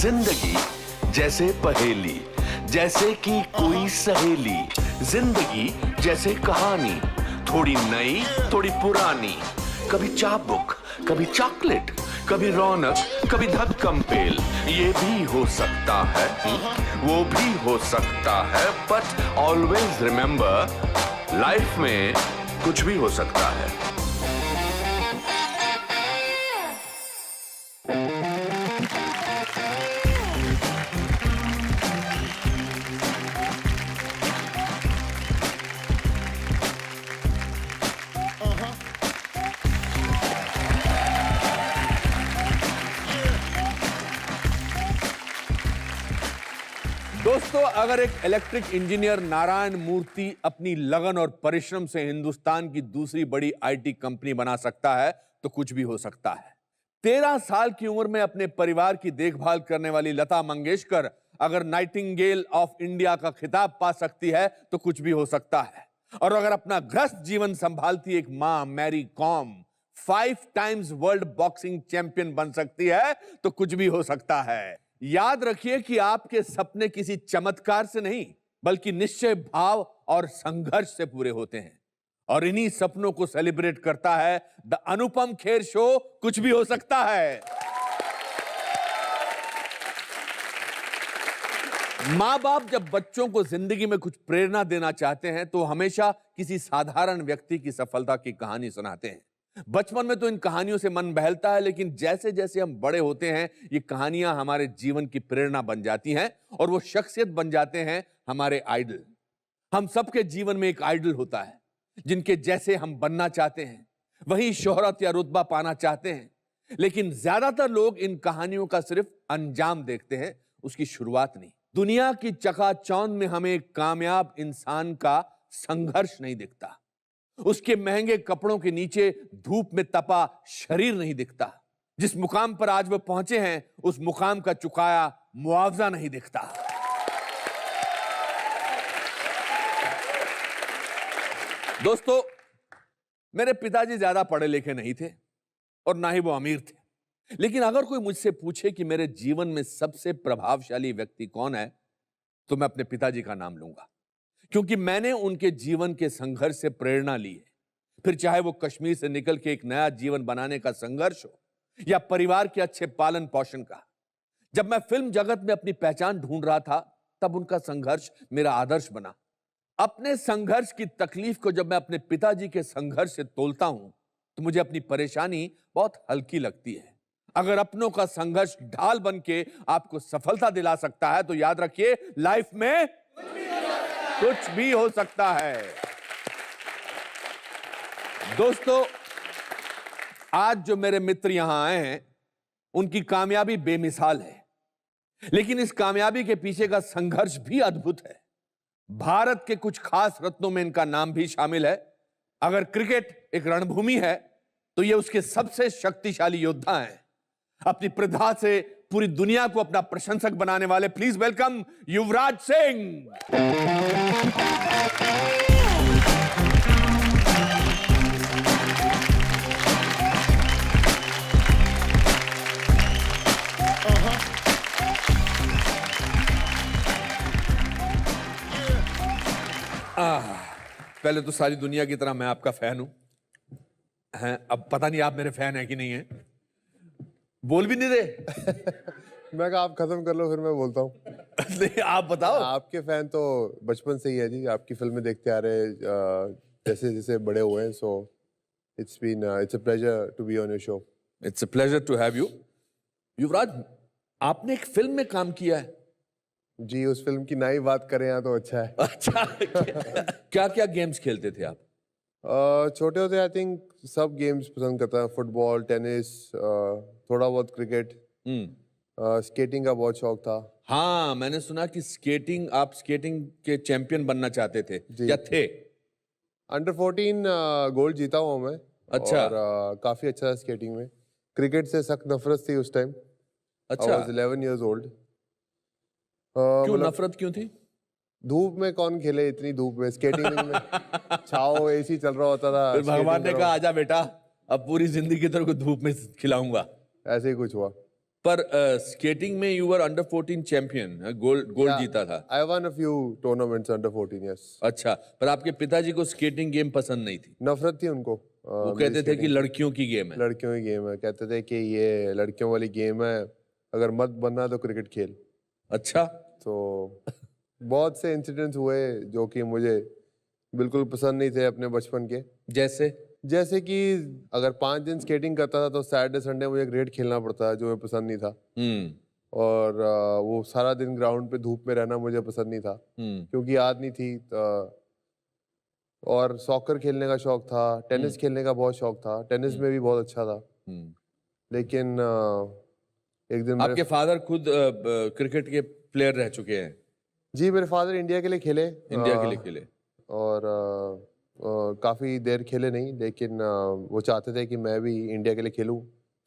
जिंदगी जैसे पहेली, जैसे कि कोई सहेली। जिंदगी जैसे कहानी, थोड़ी नई थोड़ी पुरानी। कभी चाबुक, कभी चॉकलेट, कभी रौनक, कभी धक्कम पेल। ये भी हो सकता है, वो भी हो सकता है, बट ऑलवेज रिमेंबर, लाइफ में कुछ भी हो सकता है। दोस्तों, अगर एक इलेक्ट्रिक इंजीनियर नारायण मूर्ति अपनी लगन और परिश्रम से हिंदुस्तान की दूसरी बड़ी आईटी कंपनी बना सकता है तो कुछ भी हो सकता है। 13 साल की उम्र में अपने परिवार की देखभाल करने वाली लता मंगेशकर अगर नाइटिंगेल ऑफ इंडिया का खिताब पा सकती है तो कुछ भी हो सकता है। और अगर अपना ग्रस्त जीवन संभालती एक मां Mary Kom 5 times world boxing champion बन सकती है तो कुछ भी हो सकता है। याद रखिए कि आपके सपने किसी चमत्कार से नहीं बल्कि निश्चय, भाव और संघर्ष से पूरे होते हैं। और इन्हीं सपनों को सेलिब्रेट करता है द अनुपम खेर शो। कुछ भी हो सकता है। मां बाप जब बच्चों को जिंदगी में कुछ प्रेरणा देना चाहते हैं तो हमेशा किसी साधारण व्यक्ति की सफलता की कहानी सुनाते हैं। बचपन में तो इन कहानियों से मन बहलता है, लेकिन जैसे जैसे हम बड़े होते हैं ये कहानियां हमारे जीवन की प्रेरणा बन जाती हैं और वो शख्सियत बन जाते हैं हमारे आइडल। हम सबके जीवन में एक आइडल होता है जिनके जैसे हम बनना चाहते हैं, वही शोहरत या रुतबा पाना चाहते हैं। लेकिन ज्यादातर लोग इन कहानियों का सिर्फ अंजाम देखते हैं, उसकी शुरुआत नहीं। दुनिया की चकाचौंध में हमें एक कामयाब इंसान का संघर्ष नहीं दिखता, उसके महंगे कपड़ों के नीचे धूप में तपा शरीर नहीं दिखता। जिस मुकाम पर आज वो पहुंचे हैं उस मुकाम का चुकाया मुआवजा नहीं दिखता। दोस्तों, मेरे पिताजी ज्यादा पढ़े लिखे नहीं थे और ना ही वो अमीर थे, लेकिन अगर कोई मुझसे पूछे कि मेरे जीवन में सबसे प्रभावशाली व्यक्ति कौन है तो मैं अपने पिताजी का नाम लूंगा, क्योंकि मैंने उनके जीवन के संघर्ष से प्रेरणा ली है। फिर चाहे वो कश्मीर से निकल के एक नया जीवन बनाने का संघर्ष हो या परिवार के अच्छे पालन पोषण का। जब मैं फिल्म जगत में अपनी पहचान ढूंढ रहा था तब उनका संघर्ष मेरा आदर्श बना। अपने संघर्ष की तकलीफ को जब मैं अपने पिताजी के संघर्ष से तोलता हूं तो मुझे अपनी परेशानी बहुत हल्की लगती है। अगर अपनों का संघर्ष ढाल बन के आपको सफलता दिला सकता है तो याद रखिए, लाइफ में कुछ भी हो सकता है। दोस्तों, आज जो मेरे मित्र यहां आए हैं उनकी कामयाबी बेमिसाल है, लेकिन इस कामयाबी के पीछे का संघर्ष भी अद्भुत है। भारत के कुछ खास रत्नों में इनका नाम भी शामिल है। अगर क्रिकेट एक रणभूमि है तो ये उसके सबसे शक्तिशाली योद्धा हैं। अपनी प्रतिभा से पूरी दुनिया को अपना प्रशंसक बनाने वाले, प्लीज वेलकम युवराज सिंह। पहले तो सारी दुनिया की तरह मैं आपका फैन हूं। अब पता नहीं आप मेरे फैन हैं कि नहीं हैं। बोल भी नहीं रहे। मैं कहा आप खत्म कर लो फिर मैं बोलता हूँ। नहीं, आप बताओ। आपके फैन तो बचपन से ही है जी, आपकी फिल्में देखते आ रहे जैसे जैसे बड़े हुए हैं। So it's a pleasure to be on your show. It's a pleasure to have you. Yuvraj, आपने एक फिल्म में काम किया है जी, उस फिल्म की नई बात करें यहाँ तो अच्छा है। अच्छा। क्या क्या गेम्स खेलते थे आप? छोटे होते आई थिंक सब गेम्स पसंद करता है, फुटबॉल, टेनिस, थोड़ा बहुत क्रिकेट, स्केटिंग का बहुत शौक था। हाँ, मैंने सुना कि आप स्केटिंग के चैंपियन बनना चाहते थे या थे? अंडर 14 गोल्ड जीता हुआ मैं। अच्छा। और काफी अच्छा था स्केटिंग में। क्रिकेट से सख्त नफरत थी उस टाइम। अच्छा। I was 11 years old। क्यों नफरत क्यों थी? धूप में कौन खेले इतनी धूप में, स्केटिंग में छाओ एसी चल रहा होता था। फिर भगवान ने कहा आजा बेटा, अब पूरी जिंदगी तेरे को धूप में खिलाऊंगा। ऐसे ही कुछ हुआ। पर स्केटिंग में you were under 14 champion, gold जीता था। I won a few tournaments under 14, yes. अच्छा, पर आपके पिताजी को स्केटिंग गेम पसंद नहीं थी। नफरत थी उनको। वो कहते थे कि लड़कियों की गेम है। लड़कियों की गेम है, कहते थे कि ये लड़कियों वाली गेम है, अगर मत बनना तो क्रिकेट खेल। अच्छा। तो बहुत से इंसिडेंट्स हुए जो कि मुझे बिल्कुल पसंद नहीं थे अपने बचपन के। जैसे कि अगर 5 दिन स्केटिंग करता था तो सैटरडे संडे मुझे क्रिकेट खेलना पड़ता था, जो मुझे पसंद नहीं था। और वो सारा दिन ग्राउंड पे धूप में रहना मुझे पसंद नहीं था, क्योंकि याद नहीं थी। और सॉकर खेलने का शौक था, टेनिस खेलने का बहुत शौक था, टेनिस में भी बहुत अच्छा था। लेकिन एक दिन आपके फादर खुद क्रिकेट के प्लेयर रह चुके हैं। जी, मेरे फादर इंडिया के लिए खेले। इंडिया के लिए खेले। और काफ़ी देर खेले नहीं, लेकिन वो चाहते थे कि मैं भी इंडिया के लिए खेलूं,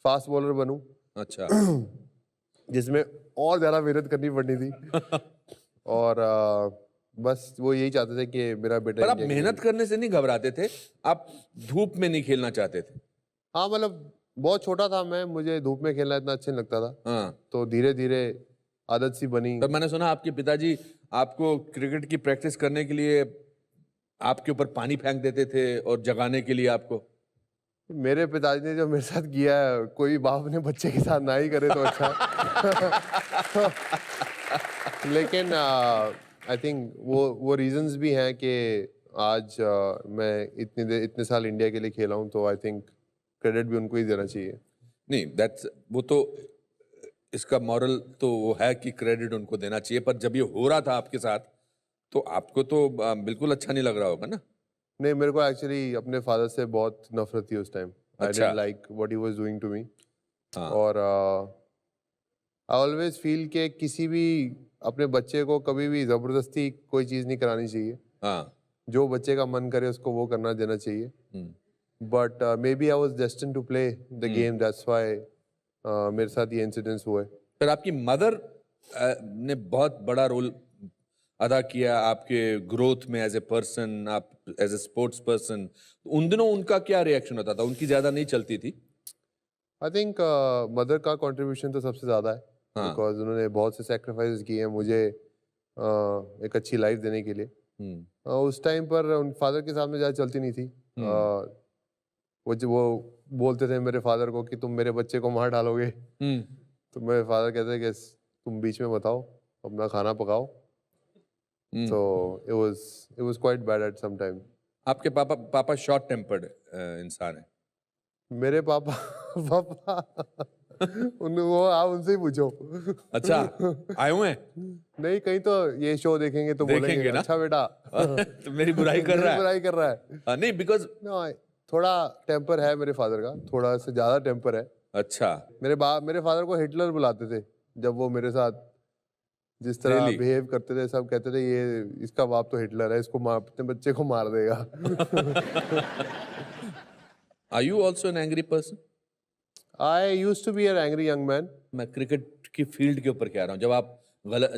फास्ट बॉलर बनूं। अच्छा। जिसमें और ज़्यादा मेहनत करनी पड़नी थी। और बस वो यही चाहते थे कि मेरा बेटा पर आप इंडिया के लिए मेहनत करने से नहीं घबराते थे? आप धूप में नहीं खेलना चाहते थे? हाँ, मतलब बहुत छोटा था मैं, मुझे धूप में खेलना इतना अच्छा नहीं लगता था। हाँ। तो धीरे धीरे आदत सी बनी। पर मैंने सुना आपके पिताजी आपको क्रिकेट की प्रैक्टिस करने के लिए आपके ऊपर पानी फेंक देते थे और जगाने के लिए आपको। मेरे पिताजी ने जो मेरे साथ किया है, कोई बाप ने बच्चे के साथ ना ही करे तो अच्छा। लेकिन आई थिंक वो रीजंस भी हैं कि आज मैं इतने साल इंडिया के लिए खेला हूँ, तो आई थिंक क्रेडिट भी उनको ही देना चाहिए। नहीं, दैट्स वो तो इसका मॉरल तो वो है कि क्रेडिट उनको देना चाहिए, पर जब ये हो रहा था आपके साथ तो आपको तो बिल्कुल अच्छा नहीं लग रहा होगा ना? नहीं, मेरे को एक्चुअली अपने फादर से बहुत नफरत थी उस टाइम। आई अच्छा। Didn't like what he was doing to me. हाँ। और आई ऑलवेज फील कि किसी भी अपने बच्चे को कभी भी जबरदस्ती कोई चीज़ नहीं करानी चाहिए। हाँ। जो बच्चे का मन करे उसको वो करना देना चाहिए। But maybe I was destined to play the game, that's why मेरे साथ ये इंसिडेंट्स हुए। पर आपकी मदर ने बहुत बड़ा रोल अदा किया आपके ग्रोथ में एज ए पर्सन, आप एज ए स्पोर्ट्स पर्सन। उन दिनों उनका क्या रिएक्शन होता था? उनकी ज्यादा नहीं चलती थी? आई थिंक मदर का कंट्रीब्यूशन तो सबसे ज़्यादा है, हाँ। बिकॉज उन्होंने बहुत से सेक्रीफाइस किए हैं मुझे एक अच्छी लाइफ देने के लिए। उस टाइम पर उन फादर के सामने ज़्यादा चलती नहीं थी। वो बोलते थे मेरे फादर को कि तुम मेरे बच्चे को मार डालोगे। तो मेरे फादर कहते कि तुम बीच में मत आओ, अपना खाना पकाओ। So it was quite bad at some time. आपके पापा शॉर्ट टेम्पर्ड इंसान है। मेरे पापा वो आप उनसे ही पूछो। अच्छा, आए हुए हैं? नहीं, कहीं तो ये शो देखेंगे तो बोलेंगे ना? अच्छा बेटा। तो मेरी बुराई कर रहा है? बुराई कर रहा है। नहीं, बिकॉज थोड़ा टेम्पर है मेरे फादर का, थोड़ा से ज्यादा टेम्पर है। अच्छा। मेरे फादर को हिटलर बुलाते थे जब वो मेरे साथ जिस तरह Really? बिहेव करते थे। सब कहते थे ये इसका बाप तो हिटलर है, इसको अपने बच्चे को मार देगा। Are you also an angry person? I used to be an angry young man. मैं क्रिकेट की फील्ड के ऊपर कह रहा हूँ।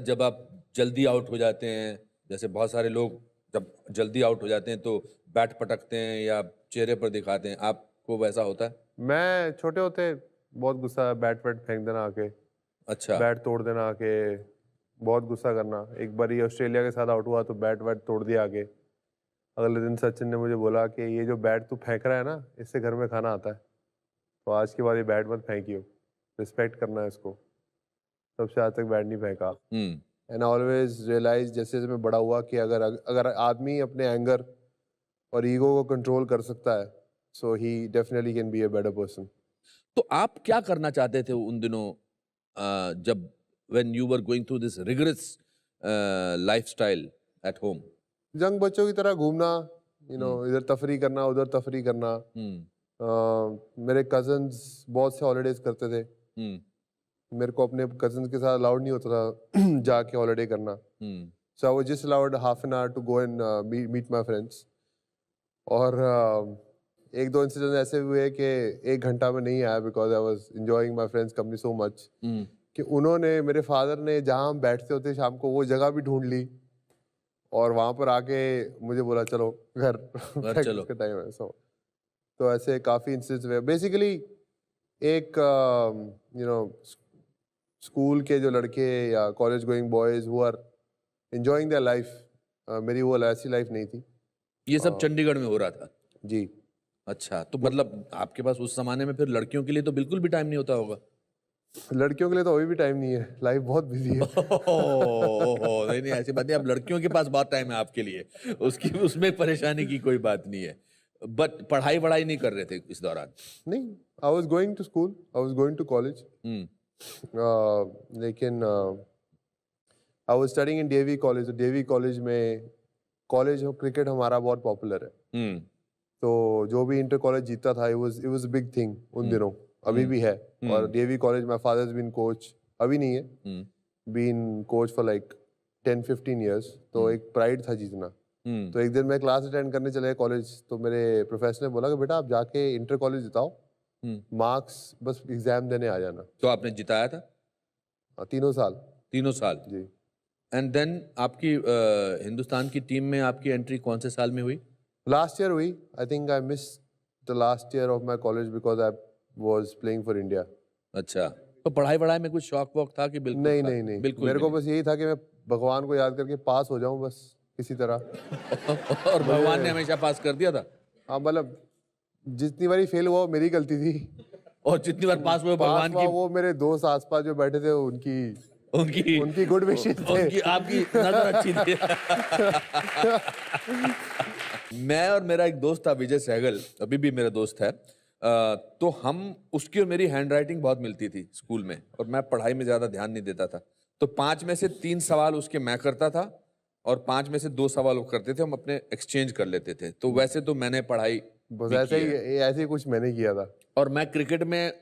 जब आप जल्दी आउट हो जाते हैं, जैसे बहुत सारे लोग जब जल्दी आउट हो जाते हैं तो बैट पटकते हैं या चेहरे पर दिखाते हैं, आपको वैसा होता है? मैं छोटे होते बहुत गुस्सा, बैट वैट फेंक देना आके, अच्छा। बैट तोड़ देना आके, बहुत गुस्सा करना। एक बार ये ऑस्ट्रेलिया के साथ आउट हुआ तो बैट वैट तोड़ दिया आके। अगले दिन सचिन ने मुझे बोला कि ये जो बैट तू फेंक रहा है ना, इससे घर में खाना आता है, तो आज के बाद ये बैट मत फेंकियो, रिस्पेक्ट करना है इसको। तब से आज तक बैट नहीं फेंका। एंड ऑलवेज रियलाइज जैसे जैसे मैं बड़ा हुआ कि अगर आदमी अपने एंगर और ईगो को कंट्रोल कर सकता है, so he definitely can be a better person. तो आप क्या करना चाहते थे उन दिनों जब when you were going through this rigorous lifestyle at home? Young बच्चों की तरह घूमना, इधर तफरी करना, उधर तफरी करना। मेरे कजन्स बहुत से हॉलीडेज करते थे। मेरे को अपने कजन्स के साथ अलाउड नहीं होता था जाके हॉलीडे करना। So I was just allowed half an hour to go and meet my friends. और एक दो इंसिडेंट ऐसे हुए कि 1 घंटा में नहीं आया, because I was enjoying my friends company so much कि उन्होंने, मेरे फादर ने, जहाँ हम बैठते होते शाम को वो जगह भी ढूंढ ली और वहाँ पर आके मुझे बोला चलो घर चलो। का टाइम है। तो ऐसे काफ़ी इंसिडेंट्स हुए। बेसिकली एक स्कूल के जो लड़के या college going boys who are enjoying their life, मेरी वो ऐसी लाइफ नहीं थी। ये सब चंडीगढ़ में हो रहा था? जी। अच्छा, तो मतलब आपके पास उस जमाने में फिर लड़कियों के लिए तो बिल्कुल भी टाइम नहीं होता होगा? लड़कियों के लिए तो अभी भी टाइम नहीं है, लाइफ बहुत बिजी है। ओहो, नहीं नहीं, ऐसी बात नहीं, अब लड़कियों के पास बहुत टाइम है आपके लिए, उसकी उसमें परेशानी की कोई बात नहीं है। बट पढ़ाई वढ़ाई नहीं कर रहे थे इस दौरान? नहीं, I was going to school, I was going to college, लेकिन I was studying in DAV college. DAV college में कॉलेज और क्रिकेट हमारा बहुत पॉपुलर है। तो जो भी इंटर कॉलेज जीतता था, इट वाज बिग थिंग उन दिनों, अभी भी है। और DAV college, my father's been coach, अभी नहीं है, been coach for like 10-15 years, तो एक प्राइड था जीतना। तो एक दिन मैं क्लास अटेंड करने चले कॉलेज, तो मेरे प्रोफेसर ने बोला कि बेटा आप जाके इंटर कॉलेज जिताओ, मार्क्स बस एग्जाम देने आ जाना। तो आपने जिताया था? 3 साल। 3 साल? जी। एंड देन आपकी हिंदुस्तान की टीम में आपकी एंट्री कौन से साल में हुई? लास्ट ईयर हुई। आई think I miss the last year of my college because I was playing for India. अच्छा, तो पढ़ाई वढ़ाई में कुछ शौक वौक था कि बिल्कुल नहीं था? नहीं नहीं, बिल्कुल मेरे भी को बस यही था कि मैं भगवान को याद करके पास हो जाऊं, बस किसी तरह। नहीं। और भगवान ने हमेशा पास कर दिया था? हाँ, मतलब जितनी बारी फेल हुआ वो मेरी गलती थी, और जितनी बार पास हुए पास भगवान हुआ की, वो मेरे दोस्त आसपास जो बैठे थे उनकी उनकी गुड विशेस थे। उनकी आपकी नजर अच्छी थी। मैं और मेरा एक दोस्त था विजय सहगल, अभी भी मेरा दोस्त है। तो हम, उसकी और मेरी हैंडराइटिंग बहुत मिलती थी स्कूल में, और मैं पढ़ाई में ज्यादा ध्यान नहीं देता था। तो 5 में से 3 सवाल उसके मैं करता था, और 5 में से 2 सवाल वो करते थे, हम अपने एक्सचेंज कर लेते थे। तो वैसे तो मैंने पढ़ाई बस भी ऐसे की है। ही, ऐसे ही कुछ मैंने किया था। और मैं क्रिकेट में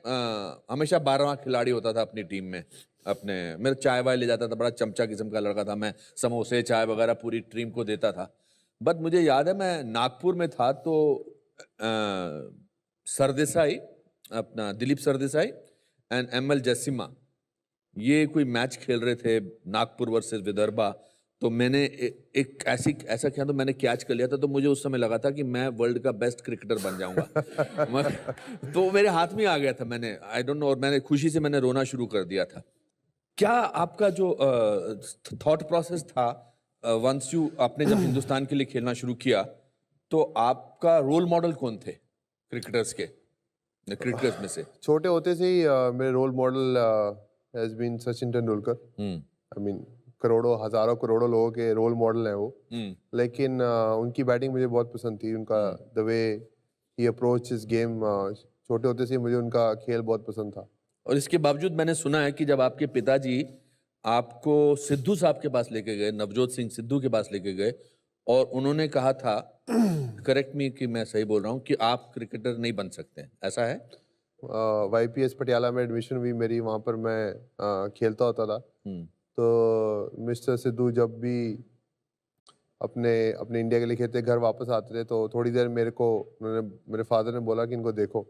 हमेशा 12वां खिलाड़ी होता था अपनी टीम में। अपने, मेरा चाय वाय ले जाता था, बड़ा चमचा किस्म का लड़का था मैं, समोसे चाय वगैरह पूरी टीम को देता था। बट मुझे याद है मैं नागपुर में था, तो सरदेसाई, अपना दिलीप सरदेसाई एंड एमएल जैसिमा, ये कोई मैच खेल रहे थे, नागपुर वर्सेस विदर्भा। तो मैंने एक ऐसा किया, तो मैंने कैच कर लिया था। तो मुझे उस समय लगा था कि मैं वर्ल्ड का बेस्ट क्रिकेटर बन जाऊंगा। तो मेरे हाथ में आ गया था, मैंने, आई डोंट नो, और मैंने खुशी से मैंने रोना शुरू कर दिया था। क्या आपका जो थॉट प्रोसेस था, वंस यू, आपने जब हिंदुस्तान के लिए खेलना शुरू किया, तो आपका रोल मॉडल कौन थे क्रिकेटर्स में से? छोटे होते से ही मेरे role model has been Sachin Tendulkar. I mean करोड़ों, हजारों करोड़ों लोगों के रोल मॉडल हैं वो। लेकिन उनकी बैटिंग मुझे बहुत पसंद थी, उनका the way he approach his game, छोटे होते से ही मुझे उनका खेल बहुत पसंद था। और इसके बावजूद मैंने सुना है कि जब आपके पिताजी आपको सिद्धू साहब के पास लेके गए, नवजोत सिंह सिद्धू के पास लेके गए, और उन्होंने कहा था, करेक्ट मी कि मैं सही बोल रहा हूँ, कि आप क्रिकेटर नहीं बन सकते, ऐसा है? YPS पटियाला में एडमिशन हुई मेरी, वहाँ पर मैं खेलता होता था। तो मिस्टर सिद्धू जब भी अपने इंडिया के लिए खेलते घर वापस आते थे, तो थोड़ी देर मेरे फादर ने बोला कि इनको देखो।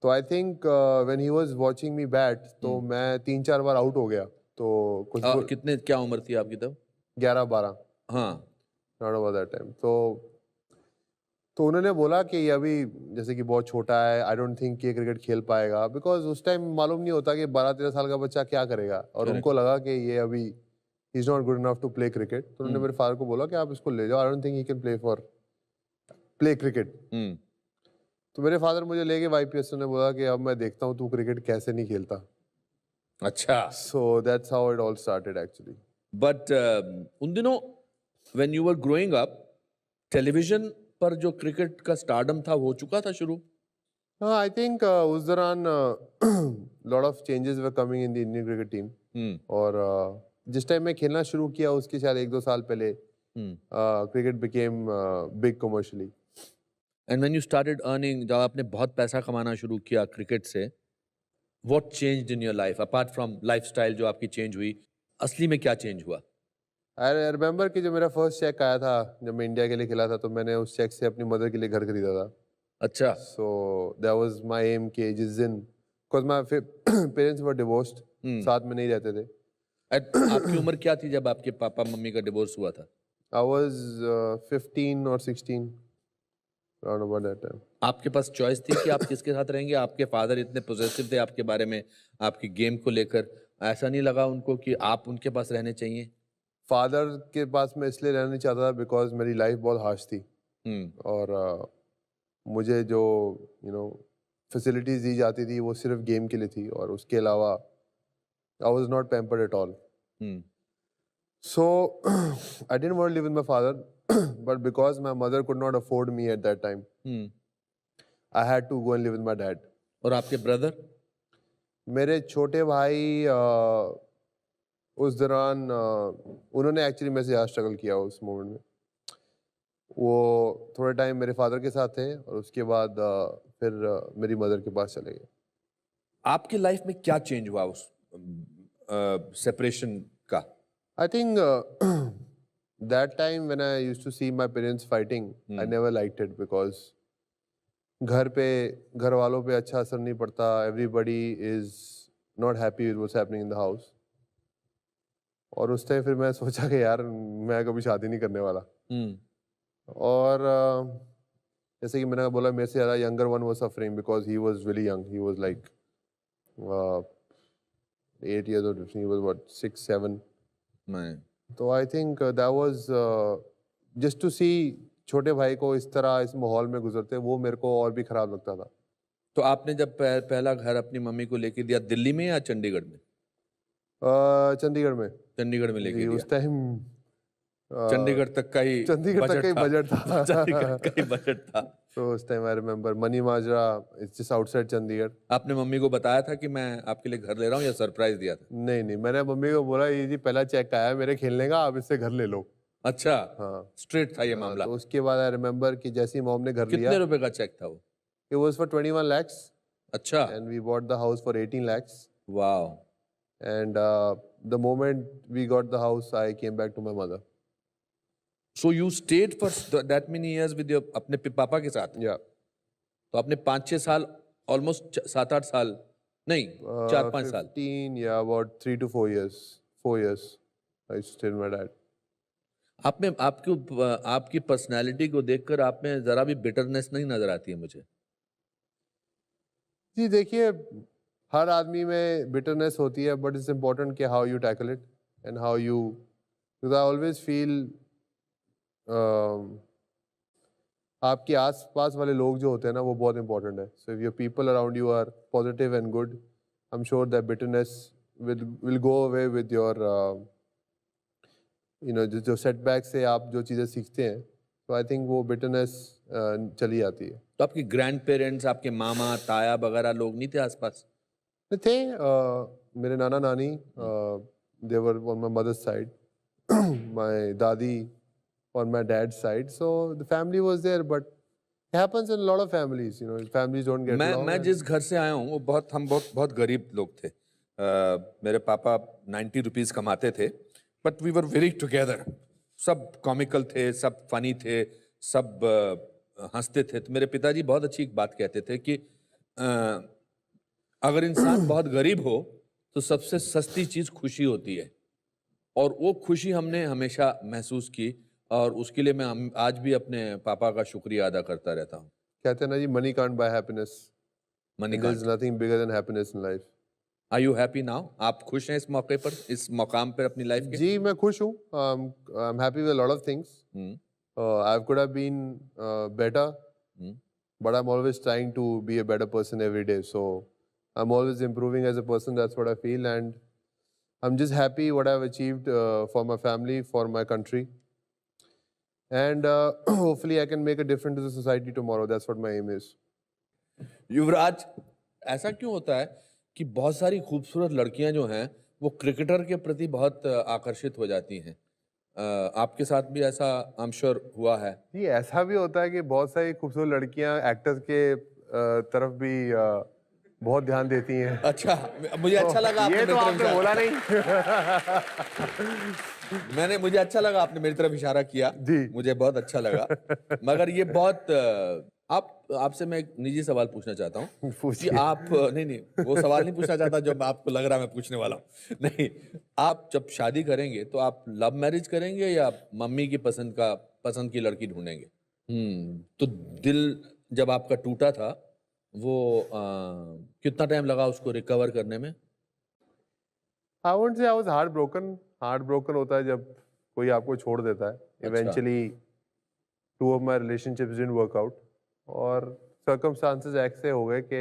तो I think when he was watching me bat, तो मैं 3-4 बार आउट हो गया। तो कुछ कितने, क्या उम्र थी आपकी तब? 11-12। हाँ। Not about that time. तो उन्होंने बोला कि ये अभी जैसे कि बहुत छोटा है, आई डोंट थिंक ये क्रिकेट खेल पाएगा, बिकॉज उस टाइम मालूम नहीं होता कि 12-13 साल का बच्चा क्या करेगा। और उनको लगा कि ये अभी ही is not good enough to play cricket. तो उन्होंने मेरे फादर को बोला कि आप इसको ले जाओ, I don't think he can play cricket. तो मेरे फादर मुझे लेके YPS ने बोला कि अब मैं देखता हूँ तू क्रिकेट कैसे नहीं खेलता। अच्छा। So that's how it all started actually. But उन दिनों when you were growing up, television पर जो क्रिकेट का स्टारडम था, हो चुका था शुरू? हाँ, आई थिंक उस दौरान lot of changes were coming in the Indian cricket team. और जिस टाइम मैं खेलना शुरू किया उसके शायद 1-2 साल पहले cricket became big commercially. And when you started earning, जब आपने बहुत पैसा कमाना शुरू किया क्रिकेट से, what changed in your life apart from lifestyle जो आपकी चेंज हुई? असली में क्या चेंज हुआ? आई रिमेम्बर कि जो मेरा फर्स्ट चेक आया था जब मैं इंडिया के लिए खेला था, तो मैंने उस चेक से अपनी मदर के लिए घर खरीदा था। अच्छा। So that was my aim कि जिस दिन, because my parents were divorced, साथ में नहीं रहते थे। आपकी उम्र क्या थी जब आपके पापा मम्मी का डिवोर्स हुआ था? आई वाज 15 और 16, अराउंड अबाउट दैट टाइम। आपके पास चॉइस थी कि आप किसके साथ रहेंगे? आपके फादर इतने पॉजिटिव थे आपके बारे में, आपकी गेम को लेकर, ऐसा नहीं लगा उनको कि आप उनके पास रहने चाहिए? फादर के पास मैं इसलिए रहना नहीं चाहता था बिकॉज मेरी लाइफ बहुत हार्श थी और मुझे जो फैसिलिटीज दी जाती थी वो सिर्फ गेम के लिए थी और उसके अलावा I was not pampered at all. So I didn't want to live with my father, but because my mother could not afford me at that time, I had to go and live with my dad. और आपके brother? मेरे छोटे भाई उस दौरान उन्होंने actually मेरे से ज़्यादा स्ट्रगल किया उस मोमेंट में. वो थोड़े टाइम मेरे फादर के साथ थे और उसके बाद फिर मेरी मदर के पास चले गए. आपकी लाइफ में क्या चेंज हुआ उस सेपरेशन का? I think that time when I used to see my parents fighting, I never liked it because घर पे घर वालों पे अच्छा असर नहीं पड़ता. Everybody is not happy with what's happening in the house. और उस टाइम फिर मैं सोचा कि यार मैं कभी शादी नहीं करने वाला. और जैसे कि मैंने बोला मेरे से ज़्यादा younger one was suffering because he was really young. He was like 8 years old. He was what 6, 7. तो I think that was just to see छोटे भाई को इस तरह इस माहौल में गुजरते वो मेरे को और भी खराब लगता था. तो आपने जब पहला घर अपनी मम्मी को लेके दिया दिल्ली में या चंडीगढ़ में? चंडीगढ़ में. चंडीगढ़ में लेके दिया. उस टाइम चंडीगढ़ तक का ही बजट था. चंडीगढ़ का ही बजट था. तो उस time I remember money Majra it's just outside Chandigarh. आपने मम्मी को बताया था कि मैं आपके लिए घर ले रहा हूँ या सरप्राइज दिया था? नहीं, मैंने मम्मी को बोला ये जी पहला चेक आया मेरे खेलने का, आप इससे घर ले लो. अच्छा. हाँ, स्ट्रेट था ये मामला. तो उसके बाद आई रिमेम्बर कि जैसे ही मॉम ने घर लिया. कितने रुपए का चेक था वो? It was for 21 lakhs. अच्छा. And we bought the house for 18 lakhs. Wow. And the moment we got the house, I came back to my mother. So you stayed for that many years with your अपने पापा के साथ? Yeah. तो आपने 5-6 साल, almost 7-8 साल, नहीं 4-5 साल. 15, yeah, about 3 to 4 years. 4 years. I used to stay with my dad. आप में आपकी पर्सनालिटी को देखकर आप में जरा भी बिटरनेस नहीं नजर आती है मुझे. जी देखिए, हर आदमी में बिटरनेस होती है, बट इट्स इम्पोर्टेंट कि how you tackle it and how you, because I always feel आपके आस पास वाले लोग जो होते हैं ना वो बहुत इंपॉर्टेंट है. So if your people around you are positive and good, I am sure that bitterness will go away with your जो सेटबैक से आप जो चीज़ें सीखते हैं. तो आई थिंक वो बिटरनेस चली जाती है. तो आपके ग्रैंड पेरेंट्स, आपके मामा ताया वगैरह लोग नहीं थे आसपास? थे मेरे नाना नानी, they were on my mother's side, my दादी on my dad's side, so the family was there, but it happens in a lot of families, families don't get along. मैं जिस घर से आया हूँ वो हम बहुत गरीब लोग थे. मेरे पापा 90 रुपीज कमाते थे, but we were very together. सब कॉमिकल थे, सब फनी थे, सब हंसते थे. तो मेरे पिताजी बहुत अच्छी एक बात कहते थे कि अगर इंसान बहुत गरीब हो तो सबसे सस्ती चीज खुशी होती है, और वो खुशी हमने हमेशा महसूस की, और उसके लिए मैं आज भी अपने पापा का शुक्रिया अदा करता रहता हूँ. कहते हैं ना जी, money can't buy happiness. Money there is nothing bigger than happiness in life. Are you happy now? आप खुश हैं इस मौके पर, इस मकाम पर अपनी लाइफ के? जी मैं खुश हूँ. I am happy with lot of things. I could have been better, but I am always trying to be a better person every day. So I'm always improving as a person. That's what I feel, and I'm just happy what I've achieved for my family, for my country, and hopefully I can make a difference to the society tomorrow. That's what my aim is. युवराज, ऐसा क्यों होता है कि बहुत सारी खूबसूरत लड़कियां जो हैं वो क्रिकेटर के प्रति बहुत आकर्षित हो जाती हैं? आपके साथ भी ऐसा आई एम श्योर हुआ है? जी ऐसा भी होता है कि बहुत सारी खूबसूरत लड़कियां एक्टर्स के तरफ भी बहुत ध्यान देती हैं. अच्छा, मुझे अच्छा लगा ये तो आपने बोला नहीं. मुझे अच्छा लगा आपने मेरी तरफ इशारा किया जी. मुझे बहुत अच्छा लगा. मगर ये बहुत आपसे मैं एक निजी सवाल पूछना चाहता हूँ कि आप नहीं वो सवाल नहीं पूछना चाहता जो आपको लग रहा है मैं पूछने वाला हूँ. नहीं, आप जब शादी करेंगे तो आप लव मैरिज करेंगे या मम्मी की पसंद की लड़की ढूंढेंगे? तो दिल जब आपका टूटा था वो कितना टाइम लगा उसको रिकवर करने में? I wouldn't say I was heart broken होता है जब कोई आपको छोड़ देता है। Eventually two of my relationships didn't work out और सर्कमस्टांसेस ऐसे हो गए कि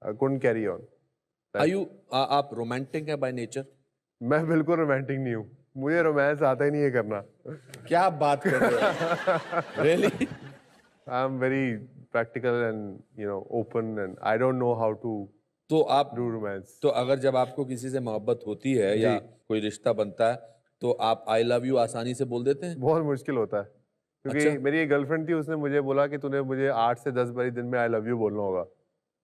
आई कुडंट कैरी ऑन। आप रोमांटिक है बाय नेचर? मैं बिल्कुल रोमांटिक नहीं हूँ, मुझे रोमांस आता ही नहीं है करना। क्या बात कर रहे हो? Really? I am very practical and open and I don't know how to तो आप डू रोमांस। तो अगर जब आपको किसी से मोहब्बत होती है या कोई रिश्ता बनता है तो आप आई लव यू आसानी से बोल देते हैं? बहुत मुश्किल होता है क्योंकि अच्छा? मेरी एक गर्लफ्रेंड थी, उसने मुझे बोला कि तूने मुझे 8 से 10 बारी दिन में आई लव यू बोलना होगा।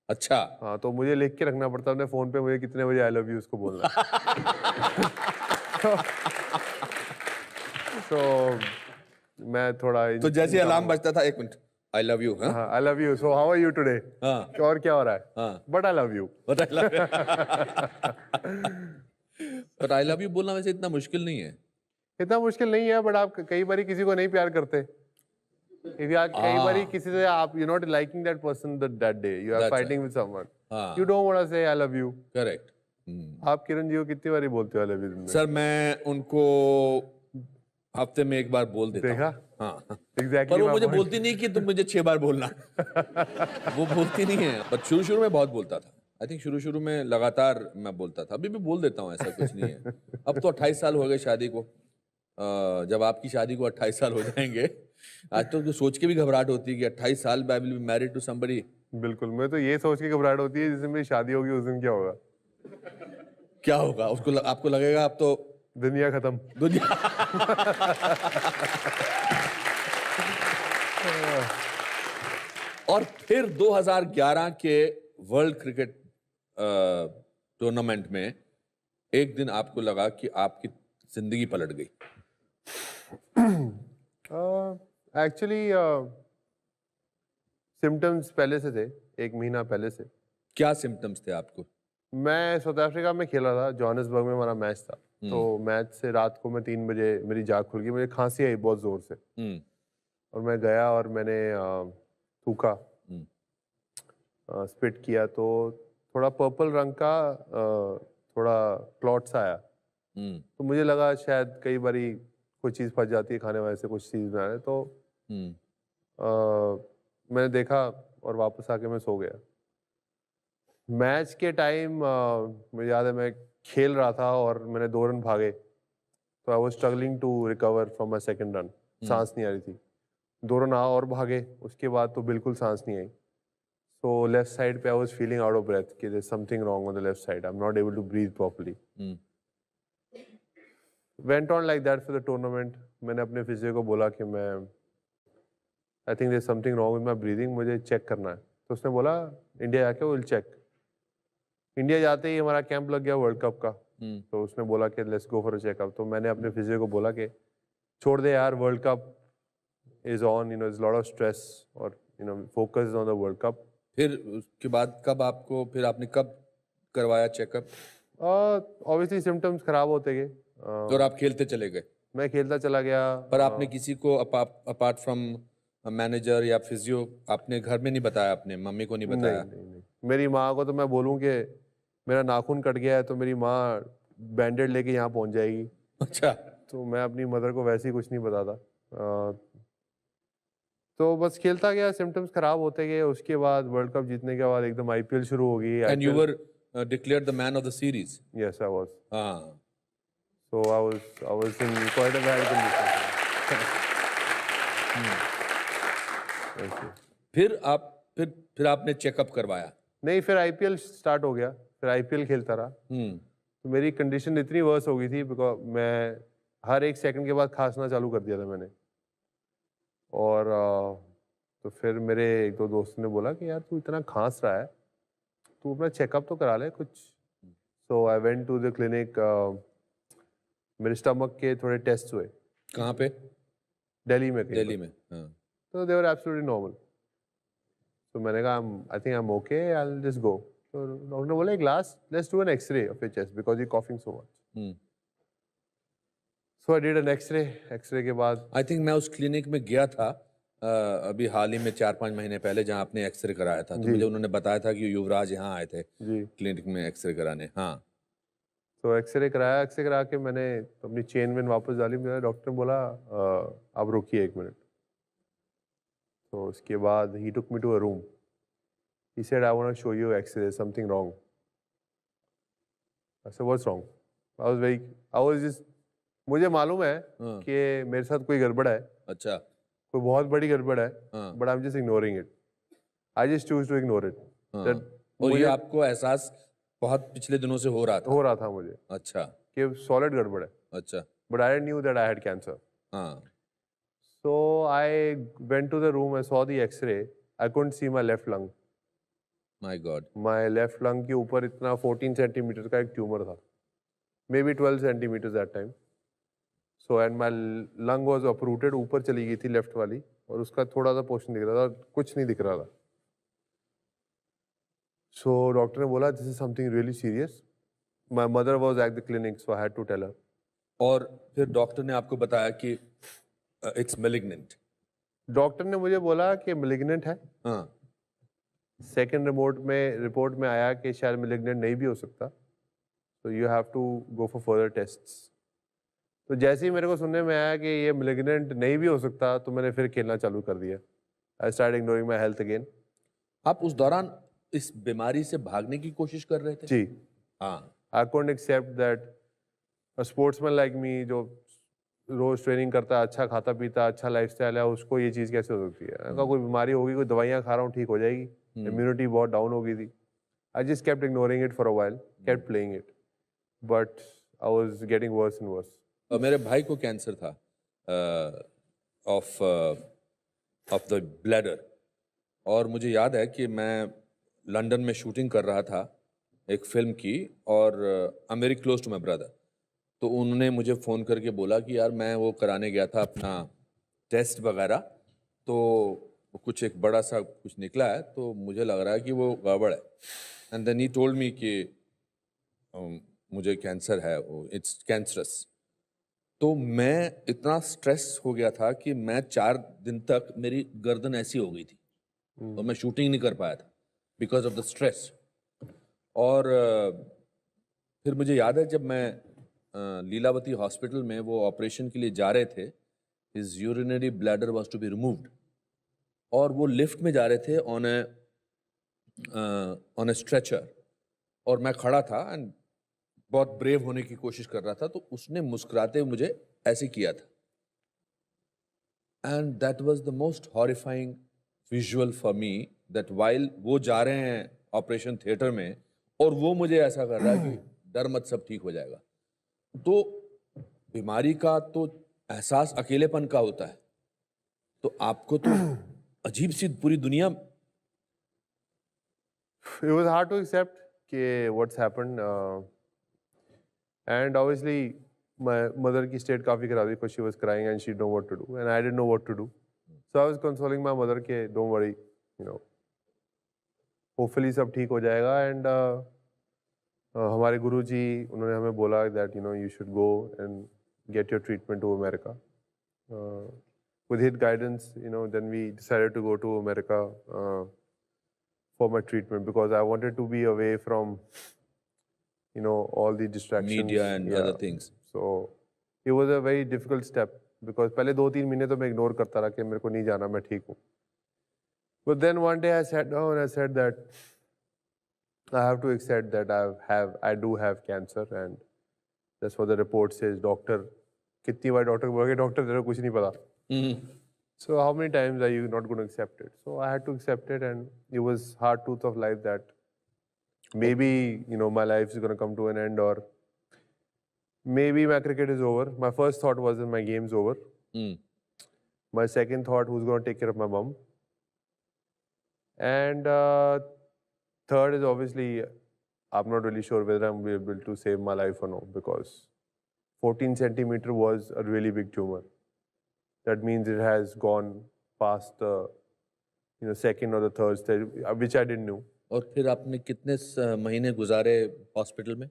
अच्छा। हाँ, तो मुझे लिख के रखना पड़ता है अपने फोन पे मुझे कितने बजे आई लव यू उसको बोलना है। तो मैं थोड़ा तो जैसे अलार्म बजता था, 1 मिनट, आई लव यू। हाँ I love you, so how are you today, हाँ और क्या हो रहा है, हाँ, but I love you. But I love you बोलना वैसे इतना मुश्किल नहीं है। इतना मुश्किल नहीं है, बट आप कई बारी किसी को नहीं प्यार करते। If you are कई बारी किसी से आप you're not liking that person that day, you are That's fighting with someone, हाँ you don't want to say I love you। Correct. आप किरण जी को कितनी बारी बोलते हो I love you दिन में? सर मैं उनको हफ्ते में 1 बार बोल देता हूँ। देखा? हाँ Exactly पर वो my मुझे point। बोलती नहीं कि तुम मुझे 6 बार बोलना। वो बोलती नहीं है, पर शुरू में बहुत बोलता था। आई थिंक शुरू में लगातार मैं बोलता था, अभी भी बोल देता हूँ, ऐसा कुछ नहीं है। अब तो 28 साल हो गए शादी को। जब आपकी शादी को 28 साल हो जाएंगे, आज तो सोच के भी घबराहट होती है कि 28 साल I will be married to somebody. बिल्कुल, मैं तो ये सोच के घबराहट होती है जिस दिन मेरी शादी होगी उस दिन क्या होगा। क्या होगा उसको आपको लगेगा अब तो दुनिया खत्म। दुनिया। और फिर 2011 के वर्ल्ड क्रिकेट टूर्नामेंट में एक दिन आपको लगा कि आपकी जिंदगी पलट गई। एक्चुअली सिम्टम्स पहले से थे, 1 महीना पहले से। क्या सिम्टम्स थे आपको? मैं साउथ अफ्रीका में खेला था, जोहानिसबर्ग में हमारा मैच था। तो मैच से रात को मैं 3 बजे मेरी जाग खुल गई, मुझे खांसी आई बहुत जोर से। और मैं गया और मैंने थूका, स्पिट किया, तो थोड़ा पर्पल रंग का थोड़ा क्लॉट्स आया। तो मुझे लगा शायद कई बारी कोई चीज़ फंस जाती है खाने वाले से, कुछ चीज़ बना रहे, तो मैंने देखा और वापस आके मैं सो गया। मैच के टाइम मुझे याद है मैं खेल रहा था और मैंने 2 रन भागे, तो I was struggling to recover from my second run. सांस नहीं आ रही थी। 2 रन और भागे, उसके बाद तो बिल्कुल सांस नहीं आई। सो लेफ्ट साइड पे I was feeling out of breath कि there is something wrong on the left side, I am not able to breathe properly. Went on like that for the tournament. मैंने अपने फिजियो को बोला कि मैं I think there is something wrong with my breathing, मुझे check करना है। तो उसने बोला इंडिया जाके विल चेक। इंडिया जाते ही हमारा कैंप लग गया वर्ल्ड कप का। तो उसने बोला कि let's go for a checkup. तो मैंने अपने फिजियो को बोला कि छोड़ दे यार, world cup is on, is lot of stress, और focus on the world cup. फिर उसके बाद फिर आपने कब करवाया चेकअप? ऑब्वियसली सिम्टम्स खराब होते गए और आप खेलते चले गए? मैं खेलता चला गया। पर आपने किसी को अपार्ट फ्रॉम मैनेजर या फिजियो आपने घर में नहीं बताया? अपने मम्मी को नहीं बताया? नहीं। मेरी माँ को तो मैं बोलूँ कि मेरा नाखून कट गया है तो मेरी माँ बैंडेड लेके यहाँ पहुँच जाएगी। अच्छा। तो मैं अपनी मदर को वैसे ही कुछ नहीं बताता। तो बस खेलता गया, सिम्टम्स खराब होते गए। उसके बाद वर्ल्ड कप जीतने के बाद एकदम आईपीएल शुरू हो गई। And you were declared the man of the series? Yes I was. हाँ। So I was in quite a bad condition. फिर आपने चेकअप करवाया? नहीं, फिर आईपीएल स्टार्ट हो गया, फिर आईपीएल खेलता रहा। तो मेरी कंडीशन इतनी वर्स हो गई थी बिकॉज मैं हर 1 सेकंड के बाद खांसना चालू कर दिया था मैंने। और तो फिर मेरे 1-2 दोस्तों ने बोला कि यार तू इतना खांस रहा है, तू अपना चेकअप तो करा ले कुछ। So I went to the clinic. मेरे स्टमक के थोड़े टेस्ट हुए। कहाँ पे? दिल्ली में। दिल्ली में, हाँ। तो दे वर एब्सोल्युटली नॉर्मल। तो मैंने कहा I think I am okay, I will just go. तो डॉक्टर ने बोला एक let's do an X-ray of your chest because you coughing so much. So I did an X-ray के बाद आई थिंक मैं उस क्लिनिक में गया था अभी हाल ही में 4-5 महीने पहले, जहाँ आपने एक्सरे कराया था। तो मुझे उन्होंने बताया था कि युवराज यहाँ आए थे जी क्लिनिक में एक्सरे कराने। हाँ। तो एक्सरे कराया, एक्सरे करा के मैंने अपनी चेन वेन वापस डाली। मेरा डॉक्टर ने बोला आप रुकिए 1 मिनट। तो उसके बाद he took me to a room. He said I want to show you x-ray, something wrong. I said what's wrong? I was just, मुझे मालूम है हाँ। कि मेरे साथ कोई गड़बड़ है, अच्छा। कोई बहुत बड़ी गड़बड़ है, हाँ। But I am just ignoring it. I just choose to ignore it. हाँ। और ये आपको एहसास बहुत पिछले दिनों से हो रहा था? हो रहा था मुझे अच्छा। कि सॉलिड गड़बड़ है, अच्छा। But I knew that I had cancer. हाँ। So I went to the room, I saw the X-ray. I couldn't see my left lung. My God. My left lung के ऊपर इतना 14 सेंटीमीटर का एक ट्यूमर था, maybe 12 centimeters that time. So and my lung was uprooted, ऊपर चली गई थी लेफ्ट वाली, और उसका थोड़ा सा पोर्शन दिख रहा था, कुछ नहीं दिख रहा था। So डॉक्टर ने बोला this is something really serious. My mother was at the clinic, so I had to tell her. और फिर डॉक्टर ने आपको बताया कि इट्स मैलिग्नेंट? डॉक्टर ने मुझे बोला कि malignant है। हाँ। सेकेंड रिपोर्ट में आया कि शायद malignant नहीं भी हो सकता, तो you have to go for further tests. तो जैसे ही मेरे को सुनने में आया कि ये malignant नहीं भी हो सकता, तो मैंने फिर खेलना चालू कर दिया। I start ignoring my health again. आप उस दौरान इस बीमारी से भागने की कोशिश कर रहे थे? जी। हाँ। I couldn't accept that a sportsman like me, जो रोज ट्रेनिंग करता है, अच्छा खाता पीता, अच्छा लाइफस्टाइल है, उसको ये चीज़ कैसे हो सकती है? मैंने कहा कोई बीमारी होगी, कोई दवाइयाँ खा रहा हूँ, ठीक हो जाएगी। इम्यूनिटी बहुत डाउन हो गई थी। I just kept ignoring it for a while, kept playing it, but I was getting worse and worse. मेरे भाई को कैंसर था ऑफ द ब्लैडर, और मुझे याद है कि मैं लंदन में शूटिंग कर रहा था एक फिल्म की, और I am very close to my brother. तो उन्होंने मुझे फ़ोन करके बोला कि यार मैं वो कराने गया था अपना टेस्ट वगैरह, तो कुछ एक बड़ा सा कुछ निकला है, तो मुझे लग रहा है कि वो गड़बड़ है। And then he told me कि मुझे कैंसर है, वो इट्स कैंसरस। तो मैं इतना स्ट्रेस हो गया था कि मैं 4 दिन तक मेरी गर्दन ऐसी हो गई थी, और मैं शूटिंग नहीं कर पाया था बिकॉज ऑफ द स्ट्रेस। और फिर मुझे याद है जब मैं लीलावती हॉस्पिटल में वो ऑपरेशन के लिए जा रहे थे, his urinary bladder was to be removed, और वो लिफ्ट में जा रहे थे ऑन ए स्ट्रेचर, और मैं खड़ा था एंड बहुत ब्रेव होने की कोशिश कर रहा था, तो उसने मुस्कुराते हुए मुझे ऐसे किया था, and that was the most horrifying visual for me, that while वो जा रहे हैं ऑपरेशन थिएटर में और वो मुझे ऐसा कर रहा है कि डर मत, सब ठीक हो जाएगा। तो बीमारी का तो एहसास अकेलेपन का होता है, तो आपको तो अजीब सी पूरी दुनिया। It was hard to accept कि what's happened, and obviously my mother की state काफी खराब थी because she was crying and she didn't know what to do and I didn't know what to do. So I was consoling my mother कि don't worry, you know, hopefully सब ठीक हो जाएगा। and हमारे गुरुजी उन्होंने हमें बोला that you know you should go and get your treatment to America. With his guidance, you know, then we decided to go to America for my treatment because I wanted to be away from, you know, all the distractions, Media and other things. So it was a very difficult step because पहले 2-3 महीने तो मैं ignore करता रहा कि मेरे को नहीं जाना, मैं ठीक हूँ। But then one day I sat down and I said that I have to accept that I do have cancer and that's what the report says. Doctor, कितनी बार डॉक्टर बोला कि डॉक्टर तेरे को कुछ नहीं पता। So how many times are you not going to accept it? So I had to accept it, and it was hard truth of life that maybe, you know, my life is going to come to an end, or maybe my cricket is over. My first thought was that my game's over. My second thought, who's going to take care of my mom? And third is obviously, I'm not really sure whether I'm able to save my life or not because 14 centimeter was a really big tumor. That means it has gone past the, you know, second or the third stage, which I didn't know. और फिर आपने कितने महीने गुजारे hospital में?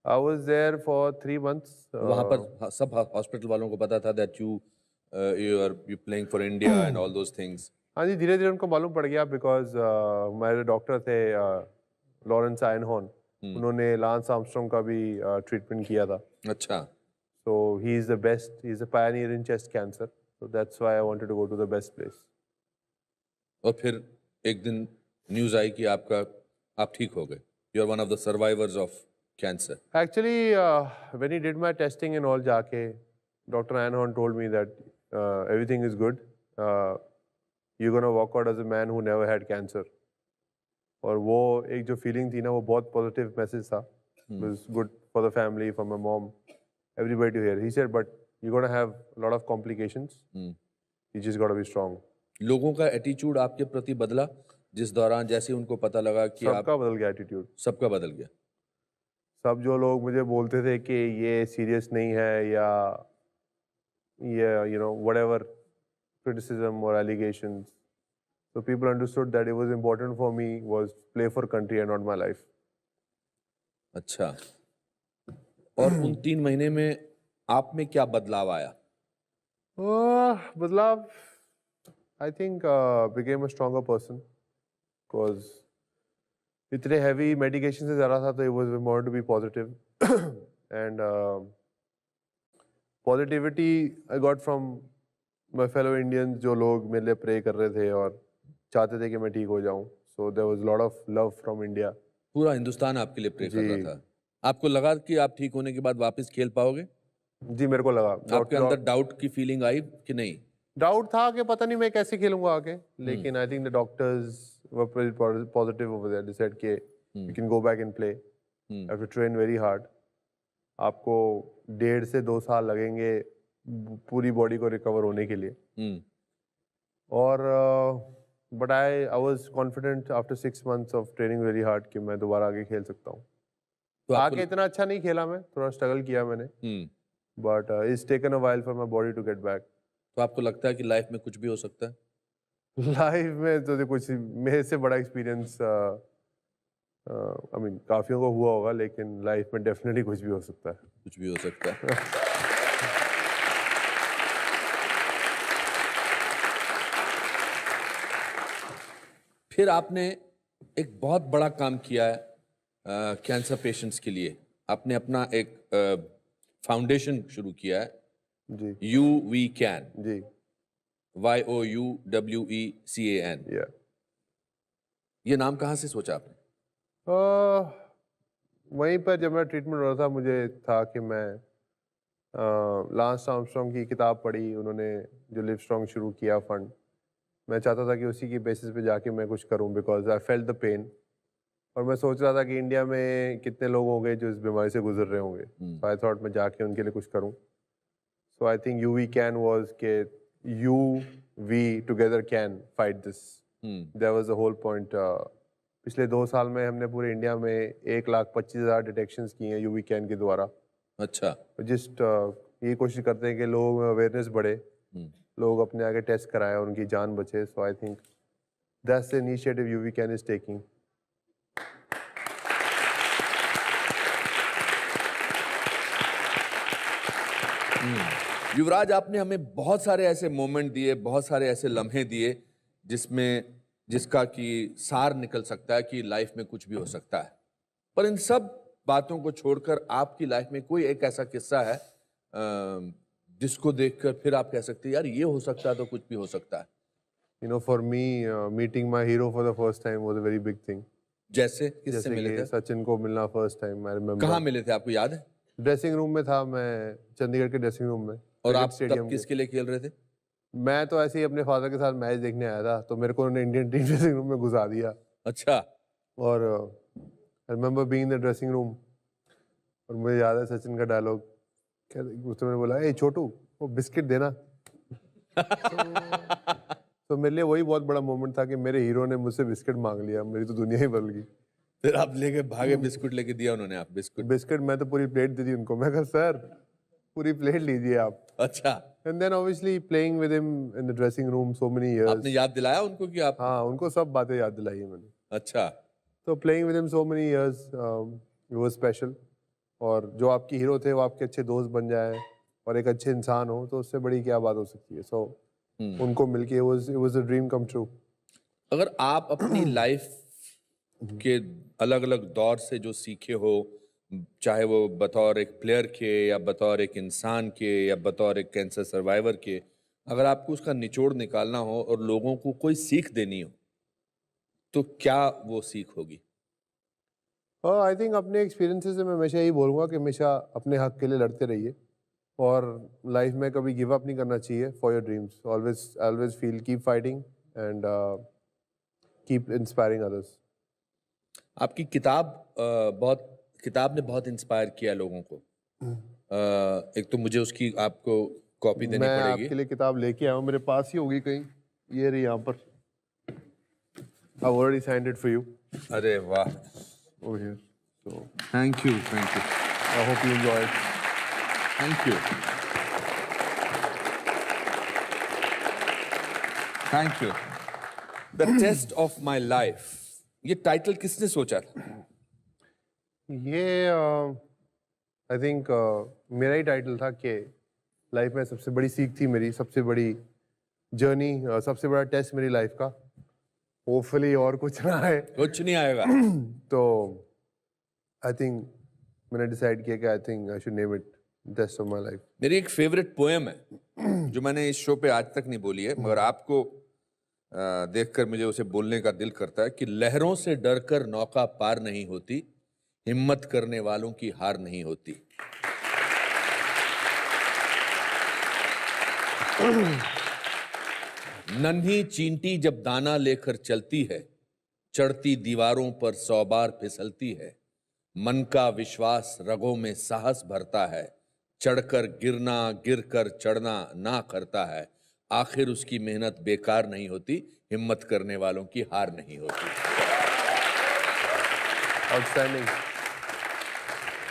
I was there for 3 months. वहाँ पर सब हॉस्पिटल वालों को पता था that you playing for India and all those things. हाँ जी, धीरे धीरे उनको मालूम पड़ गया because हमारे डॉक्टर थे लॉरेंस आयनहॉर्न, उन्होंने लांस आर्मस्ट्रॉन्ग का भी ट्रीटमेंट किया था. अच्छा. So he is the best. He is a pioneer in chest cancer. So that's why I wanted to go to the best place. और फिर एक दिन न्यूज आई कि आप ठीक हो गए. You are one of the survivors of cancer. Actually, when he did my testing and all, जाके Dr. Anhorn told me that everything is good. You're gonna walk out as a man who never had cancer. और वो एक जो feeling थी ना, वो बहुत positive message था. It was good for the family, for my mom, everybody to hear. He said, but you're gonna have a lot of complications. You just gotta be strong. लोगों का एटीट्यूड आपके प्रति बदला जिस दौरान जैसे उनको पता लगा कि आप सबका बदल गया attitude. सबका बदल गया. सब जो लोग मुझे बोलते थे कि ये सीरियस नहीं है या ये whatever criticism or allegations, so people understood that it was important for me was play for country and not my life. अच्छा. और उन 3 महीने में आप में क्या बदलाव आया? बदलाव, I think became a stronger person because इतने heavy medication से जा रहा था तो it was important to be positive and positivity I got from my fellow Indians जो लोग मेरे लिए pray कर रहे थे और चाहते थे कि मैं ठीक हो जाऊं. So there was a lot of love from India. पूरा हिंदुस्तान आपके लिए प्रे कर रहा था. आपको लगा कि आप ठीक होने के बाद वापस खेल पाओगे? जी मेरे को लगा. आपके अंदर डाउट की फीलिंग आई कि नहीं? डाउट था कि पता नहीं मैं कैसे खेलूंगा आगे, लेकिन I think the doctors were very positive over there. They said कि you can go back and play. You have to train very hard. आपको 1.5 से 2 साल लगेंगे पूरी बॉडी को रिकवर होने के लिए. और but I was confident after 6 months of training very hard कि मैं दोबारा आगे खेल सकता हूँ. तो आगे इतना अच्छा नहीं खेला मैं, थोड़ा स्ट्रगल किया मैंने, but it's taken a while for my body to get back. तो आपको लगता है कि लाइफ में कुछ भी हो सकता है? लाइफ में तो कुछ मेरे से बड़ा एक्सपीरियंस आई मीन काफियों को हुआ होगा, लेकिन लाइफ में डेफिनेटली कुछ भी हो सकता है. कुछ भी हो सकता है. फिर आपने एक बहुत बड़ा काम किया है कैंसर पेशेंट्स के लिए. आपने अपना एक फाउंडेशन शुरू किया है. जी. We Can. Ji. YOUWECAN. Yeah. ये नाम कहाँ से सोचा आपने? वहीं पर जब मैं ट्रीटमेंट हो रहा था मुझे था कि मैं लांस आर्मस्ट्रॉन्ग की किताब पढ़ी, उन्होंने जो लिव स्ट्रॉन्ग शुरू किया फंड, मैं चाहता था कि उसी की बेसिस पे जाके मैं कुछ करूं because I felt the pain. और मैं सोच रहा था कि इंडिया में कितने लोग होंगे जो इस बीमारी से गुजर रहे होंगे. सो आई थॉट मैं जाके उनके लिए कुछ करूं. So I think We Can was that we together can fight this. That was the whole point. पिछले 2 साल में हमने पूरे इंडिया में 1,25,000 डिटेक्शंस की हैं We Can के द्वारा. अच्छा. जस्ट ये कोशिश करते हैं कि लोगों में अवेयरनेस बढ़े, लोग अपने आगे टेस्ट कराएं और उनकी जान बचे. So I think that's the initiative We Can is taking. युवराज, आपने हमें बहुत सारे ऐसे मोमेंट दिए, बहुत सारे ऐसे लम्हे दिए जिसका कि सार निकल सकता है कि लाइफ में कुछ भी हो सकता है. पर इन सब बातों को छोड़कर आपकी लाइफ में कोई एक ऐसा किस्सा है जिसको देखकर फिर आप कह सकते हैं यार ये हो सकता है तो कुछ भी हो सकता है? You know, for me, meeting my hero for the first time was a very big thing. जैसे किससे जैसे मिले कि थे? सचिन को मिलना फर्स्ट टाइम. I remember. कहाँ मिले थे, आपको याद है? ड्रेसिंग रूम में था मैं, चंडीगढ़ के ड्रेसिंग रूम में. और आप स्टेडियम तब किसके लिए खेल रहे थे? मैं तो ऐसे ही अपने फादर के साथ मैच देखने आया था, तो मेरे को उन्होंने इंडियन टीम ड्रेसिंग रूम में घुसा दिया. अच्छा. और I remember being in the dressing room और मुझे याद है सचिन का डायलॉग. उसने मैंने बोला, ए छोटू वो बिस्किट देना. तो मेरे लिए वही बहुत बड़ा मोमेंट था कि मेरे हीरो ने मुझसे बिस्किट मांग लिया. मेरी तो दुनिया ही बदल गई. फिर आप लेके भागे, बिस्कुट लेके दिया उन्होंने? आप बिस्कुट मैं तो पूरी प्लेट दे दी उनको. मैं कहा सर पूरी प्लेट लीजिए आप. अच्छा. And then obviously playing with him in the dressing room so many years. आपने याद दिलाया उनको कि आप? हाँ, उनको सब बातें याद दिलाई है मैंने. अच्छा. तो playing with him so many years it was special. और जो आपके हीरो थे वो आपके अच्छे दोस्त बन जाए और एक अच्छे इंसान हो तो उससे बड़ी क्या बात हो सकती है. सो उनको मिलके it was a dream come true. अगर आप अपनी लाइफ के अलग अलग दौर से जो सीखे हो, चाहे वो बतौर एक प्लेयर के या बतौर एक इंसान के या बतौर एक कैंसर सर्वाइवर के, अगर आपको उसका निचोड़ निकालना हो और लोगों को कोई सीख देनी हो तो क्या वो सीख होगी? आई थिंक अपने एक्सपीरियंसेस से मैं हमेशा यही बोलूँगा कि हमेशा अपने हक के लिए लड़ते रहिए और लाइफ में कभी गिव अप नहीं करना चाहिए for your dreams. Always feel keep fighting and keep inspiring others. आपकी किताब ने बहुत इंस्पायर किया लोगों को. एक तो मुझे उसकी आपको कॉपी देनी मैं पड़ेगी. आपके लिए किताब लेके आया हूँ, मेरे पास ही होगी कहीं. ये रही यहाँ पर. I've already signed it for you अरे वाह, over here. So thank you. I hope you enjoy it. Thank you. Thank you. The test of my life, ये टाइटल किसने सोचा था? ये आई थिंक मेरा ही टाइटल था कि लाइफ में सबसे बड़ी सीख थी मेरी, सबसे बड़ी जर्नी, सबसे बड़ा टेस्ट मेरी लाइफ का. होपफुली और कुछ ना है. कुछ नहीं आएगा. तो आई थिंक मैंने डिसाइड किया कि आई think I should name it taste of my life. मेरी एक फेवरेट पोएम है जो मैंने इस शो पे आज तक नहीं बोली है, मगर आपको देखकर मुझे उसे बोलने का दिल करता है कि लहरों से डरकर नौका पार नहीं होती, हिम्मत करने वालों की हार नहीं होती. नन्ही चींटी जब दाना लेकर चलती है, चढ़ती दीवारों पर 100 बार फिसलती है. मन का विश्वास रगों में साहस भरता है, चढ़कर गिरना गिरकर चढ़ना ना करता है. आखिर उसकी मेहनत बेकार नहीं होती, हिम्मत करने वालों की हार नहीं होती. आउटस्टैंडिंग.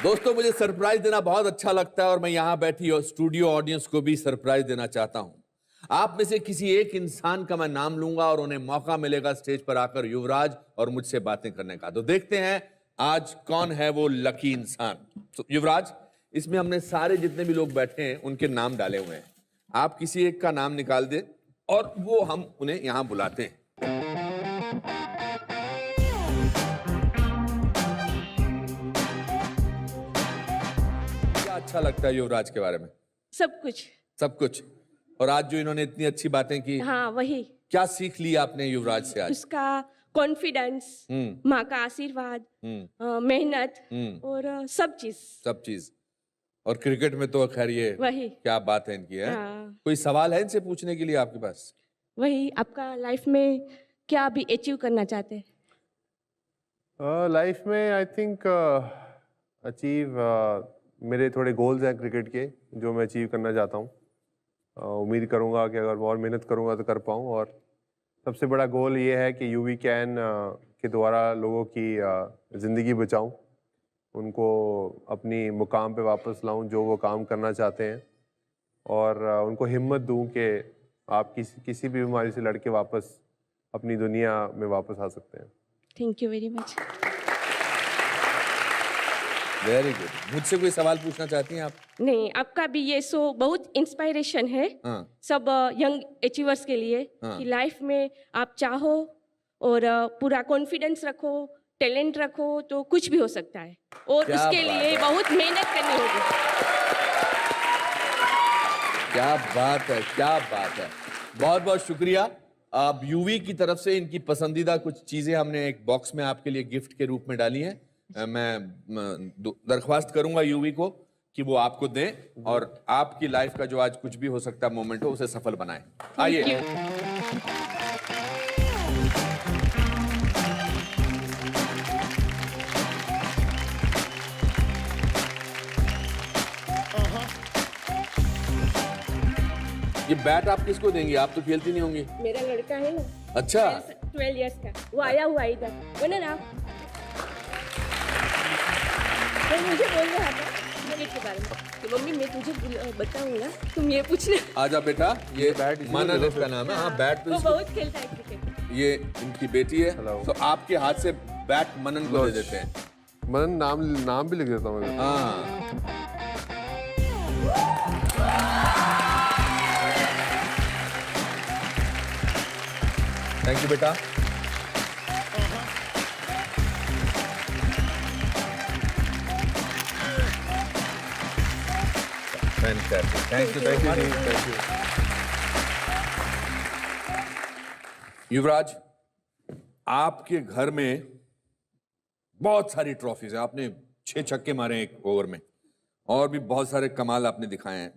दोस्तों, मुझे सरप्राइज देना बहुत अच्छा लगता है और मैं यहां बैठी और स्टूडियो ऑडियंस को भी सरप्राइज देना चाहता हूं. आप में से किसी एक इंसान का मैं नाम लूंगा और उन्हें मौका मिलेगा स्टेज पर आकर युवराज और मुझसे बातें करने का. तो देखते हैं आज कौन है वो लकी इंसान. तो युवराज, इसमें हमने सारे जितने भी लोग बैठे हैं उनके नाम डाले हुए हैं. आप किसी एक का नाम निकाल दें और वो हम उन्हें यहां बुलाते हैं. क्या अच्छा लगता है युवराज के बारे में? सब कुछ. सब कुछ. और आज जो इन्होंने इतनी अच्छी बातें की, हाँ, वही. क्या सीख ली आपने युवराज से आज? उसका कॉन्फिडेंस, माँ का आशीर्वाद, मेहनत और सब चीज. और क्रिकेट में तो खैर ये वही. क्या बात है इनकी, है? हाँ. कोई सवाल है इनसे पूछने के लिए आपके पास? वही, आपका लाइफ में क्या भी अचीव करना चाहते हैं? लाइफ में आई थिंक अचीव मेरे थोड़े गोल्स हैं क्रिकेट के जो मैं अचीव करना चाहता हूँ. उम्मीद करूँगा कि अगर और मेहनत करूँगा तो कर पाऊँ. और सबसे बड़ा गोल ये है कि यूवी कैन के द्वारा लोगों की ज़िंदगी बचाऊँ, उनको अपनी मुकाम पे वापस लाऊं जो वो काम करना चाहते हैं, और उनको हिम्मत दूं कि आप किसी भी बीमारी से लड़के वापस अपनी दुनिया में वापस आ सकते हैं. Thank you very much. Very good. मुझसे कोई सवाल पूछना चाहती हैं आप? नहीं, आपका भी ये शो बहुत इंस्पायरेशन है. हाँ. सब यंग अचीवर्स के लिए. हाँ. कि लाइफ में आप चाहो और पूरा कॉन्फिडेंस रखो, टैलेंट रखो तो कुछ भी हो सकता है. और उसके लिए बहुत मेहनत करनी होगी. क्या बात है, क्या बात है. बहुत बहुत शुक्रिया. आप यूवी की तरफ से इनकी पसंदीदा कुछ चीजें हमने एक बॉक्स में आपके लिए गिफ्ट के रूप में डाली हैं. मैं दरख्वास्त करूंगा यूवी को कि वो आपको दें और आपकी लाइफ का जो आज कुछ भी हो सकता है मोमेंट हो उसे सफल बनाएं. आइए. ये बैट आप किसको देंगी? आप तो खेलती नहीं होंगी. मेरा लड़का है ना. अच्छा. 12 इयर्स का, वो आया हुआ इधर. बोले ना, वो मुझे बोल रहा था क्रिकेट के बारे में कि मम्मी मैं तुझे बताऊंगा, तुम ये पूछना. आजा बेटा, ये बैट मानव इसका नाम है. हाँ, बैट वो बहुत खेलता है क्रिकेट. ये इनकी बेटी है. तो आपके हाथ से बैट मनन को दे देते हैं. मनन नाम भी लिख देता हूँ मैं. हाँ. थैंक यू बेटा. Fantastic. Thank you so thank you much. जी, थैंक यू। युवराज, आपके घर में बहुत सारी ट्रॉफीज हैं। आपने 6 छक्के मारे एक ओवर में और भी बहुत सारे कमाल आपने दिखाए हैं,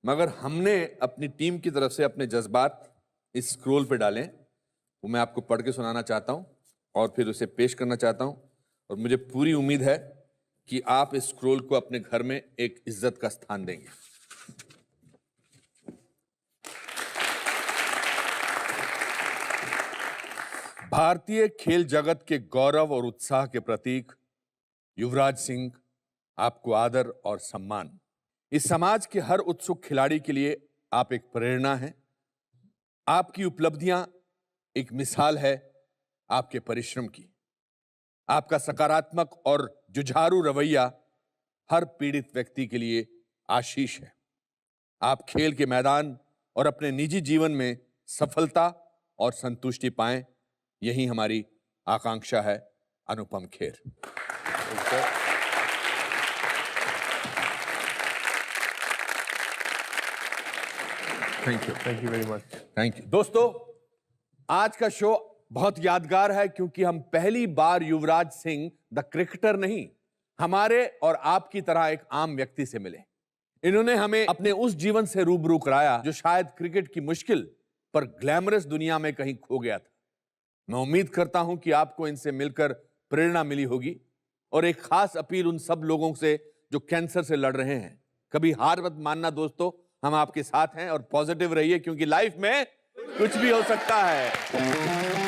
मगर हमने अपनी टीम की तरफ से अपने जज्बात इस स्क्रोल पे डालें, वो मैं आपको पढ़ के सुनाना चाहता हूं और फिर उसे पेश करना चाहता हूं। और मुझे पूरी उम्मीद है कि आप इस स्क्रोल को अपने घर में एक इज्जत का स्थान देंगे। भारतीय खेल जगत के गौरव और उत्साह के प्रतीक युवराज सिंह, आपको आदर और सम्मान। इस समाज के हर उत्सुक खिलाड़ी के लिए आप एक प्रेरणा हैं। आपकी उपलब्धियां एक मिसाल है आपके परिश्रम की। आपका सकारात्मक और जुझारू रवैया हर पीड़ित व्यक्ति के लिए आशीष है। आप खेल के मैदान और अपने निजी जीवन में सफलता और संतुष्टि पाएं, यही हमारी आकांक्षा है। Anupam Kher. Thank you very much. Thank you. दोस्तों, आज का शो बहुत यादगार है क्योंकि हम पहली बार युवराज सिंह द क्रिकेटर नहीं, हमारे और आपकी तरह एक आम व्यक्ति से मिले। इन्होंने हमें अपने उस जीवन से रूबरू कराया जो शायद क्रिकेट की मुश्किल पर ग्लैमरस दुनिया में कहीं खो गया था। मैं उम्मीद करता हूं कि आपको इनसे मिलकर प्रेरणा मिली होगी। और एक खास अपील उन सब लोगों से जो कैंसर से लड़ रहे हैं, कभी हार मत मानना दोस्तों, हम आपके साथ हैं और पॉजिटिव रहिए क्योंकि लाइफ में कुछ भी हो सकता है।